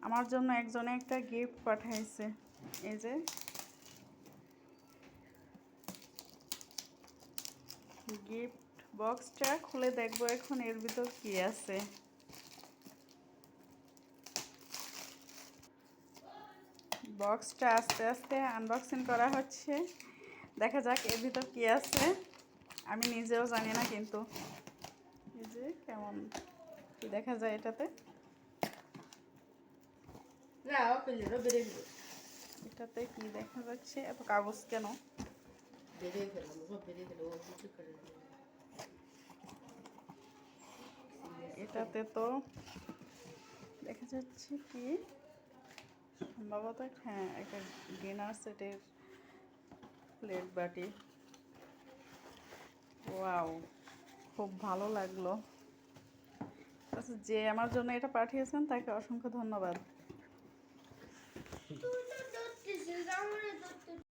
আমার জন্য একজনে একটা গিফট পাঠাইছে। এই যে গিফট বক্সটা খুলে দেখবো এখন এর ভিতর কি আছে। বক্সটা আস্তে আস্তে আনবক্সিং করা হচ্ছে, দেখা যাক এর ভিতর কি আছে। আমি নিজেও জানি না, কিন্তু এই যে কেমন কি দেখা যায় এটাতে। এটাতে কি দেখা যাচ্ছে, এত কাগজ কেন? এটাতে তো দেখা যাচ্ছে কি সম্ভবত, হ্যাঁ, একটা ডিনার সেটের প্লেট বাটি। ওয়াও, খুব ভালো লাগলো। আচ্ছা, যে আমার জন্য এটা পাঠিয়েছেন তাকে অসংখ্য ধন্যবাদ।